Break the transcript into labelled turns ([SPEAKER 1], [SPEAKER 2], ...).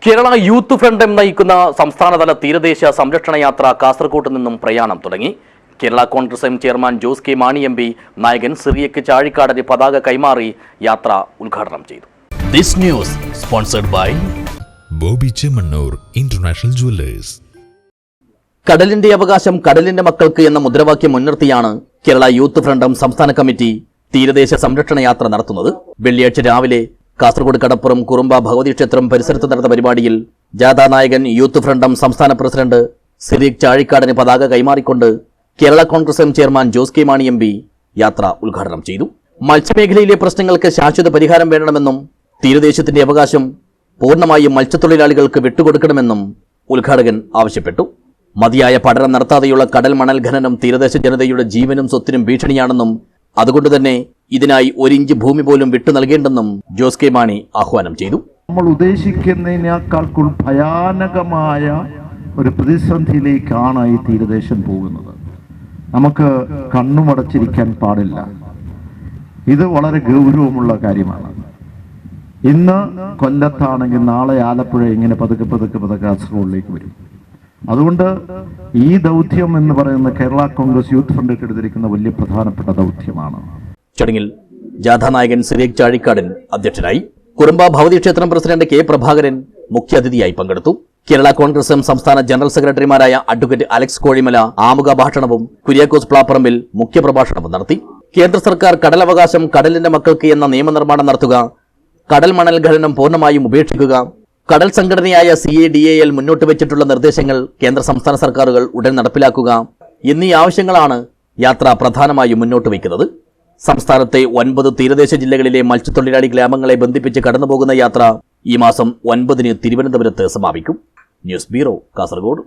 [SPEAKER 1] Kerala youth front നയിക്കുന്ന സംസ്ഥാനതല തീരദേശ സംരക്ഷണ യാത്ര കാസർകോട്ട് നിന്നും പ്രയാണം തുടങ്ങി. Kerala Congress M chairman Jose K Mani M P നായകൻ സിറിയക്ക് ചാഴിക്കാടന് പതാക കൈമാറി യാത്ര ഉദ്ഘാടനം ചെയ്തു.
[SPEAKER 2] This news sponsored by
[SPEAKER 3] Bobby Chemmanur international jewellers.
[SPEAKER 1] കടലിന്റെ അവകാശം കടലിന്റെ മക്കൾക്ക് എന്ന മുദ്രാവാക്യം മുൻനിർത്തിയാണ് കേരള യൂത്ത് ഫ്രണ്ടും സംസ്ഥാന കമ്മിറ്റി തീരദേശ സംരക്ഷണ യാത്ര നടത്തുന്നത്. വെള്ളിയാഴ്ച രാവിലെ കാസർഗോഡ് കടപ്പുറം കുറുമ്പ ഭഗവതി ക്ഷേത്രം പരിസരത്ത് നടന്ന പരിപാടിയിൽ ജാഥാ നായകൻ യൂത്ത് ഫ്രണ്ടും സംസ്ഥാന പ്രസിഡന്റ് സിറിയക് ചാഴിക്കാടന് പതാക കൈമാറിക്കൊണ്ട് Kerala Congress M chairman Jose K Mani M P യാത്ര ഉദ്ഘാടനം ചെയ്തു. മത്സ്യമേഖലയിലെ പ്രശ്നങ്ങൾക്ക് ശാശ്വത പരിഹാരം വേണമെന്നും തീരദേശത്തിന്റെ അവകാശം പൂർണ്ണമായും മത്സ്യത്തൊഴിലാളികൾക്ക് വിട്ടുകൊടുക്കണമെന്നും ഉദ്ഘാടകൻ ആവശ്യപ്പെട്ടു. മതിയായ പഠനം നടത്താതെയുള്ള കടൽ മണൽ ഖനനം തീരദേശ ജനതയുടെ ജീവനും സ്വത്തിനും ഭീഷണിയാണെന്നും അതുകൊണ്ട് തന്നെ ഇതിനായി ഒരിഞ്ച് ഭൂമി പോലും വിട്ടു നൽകേണ്ടെന്നും ജോസ് കെ മാണി ആഹ്വാനം ചെയ്തു.
[SPEAKER 4] നമ്മൾ ഉദ്ദേശിക്കുന്നതിനേക്കാൾ ഭയാനകമായ ഒരു പ്രതിസന്ധിയിലേക്കാണ് ഈ തീരദേശം പോകുന്നത്. നമുക്ക് കണ്ണുമടച്ചിരിക്കാൻ പാടില്ല. ഇത് വളരെ ഗൗരവമുള്ള കാര്യമാണ്. ഇന്ന് കൊല്ലത്താണെങ്കിൽ നാളെ ആലപ്പുഴ ഇങ്ങനെ പതുക്കെ കാസർഗോഡിലേക്ക് വരും. അതുകൊണ്ട് ഈ ദൗത്യം എന്ന് പറയുന്ന കേരള കോൺഗ്രസ് യൂത്ത് ഫ്രണ്ട് എടുത്തിരിക്കുന്ന വലിയ പ്രധാനപ്പെട്ട ദൗത്യമാണ്.
[SPEAKER 1] ചടങ്ങിൽ ജാഥാ നായകൻ സിറിയക് ചാഴിക്കാടൻ അധ്യക്ഷനായി. കുറുമ്പ ഭഗവതി ക്ഷേത്രം പ്രസിഡന്റ് കെ പ്രഭാകരൻ മുഖ്യാതിഥിയായി പങ്കെടുത്തു. കേരള കോൺഗ്രസ് എം സംസ്ഥാന ജനറൽ സെക്രട്ടറിമാരായ അഡ്വക്കേറ്റ് അലക്സ് കോഴിമല ആമുഖ ഭാഷണവും കുര്യാക്കോസ് പ്ലാപ്പറമ്പിൽ മുഖ്യപ്രഭാഷണവും നടത്തി. കേന്ദ്ര സർക്കാർ കടലവകാശം കടലിന്റെ മക്കൾക്ക് എന്ന നിയമനിർമ്മാണം നടത്തുക, കടൽ മണൽ ഖനനം പൂർണ്ണമായും ഉപേക്ഷിക്കുക, കടൽ സംഘടനയായ CADAL മുന്നോട്ട് വെച്ചിട്ടുള്ള നിർദ്ദേശങ്ങൾ കേന്ദ്ര സംസ്ഥാന സർക്കാരുകൾ ഉടൻ നടപ്പിലാക്കുക എന്നീ ആവശ്യങ്ങളാണ് യാത്ര പ്രധാനമായും മുന്നോട്ട് വയ്ക്കുന്നത്. സംസ്ഥാനത്തെ 9 തീരദേശ ജില്ലകളിലെ മത്സ്യത്തൊഴിലാളി ഗ്രാമങ്ങളെ ബന്ധിപ്പിച്ച് കടന്നുപോകുന്ന യാത്ര ഈ മാസം 9 തിരുവനന്തപുരത്ത് സമാപിക്കും. News bureau, Kasaragod.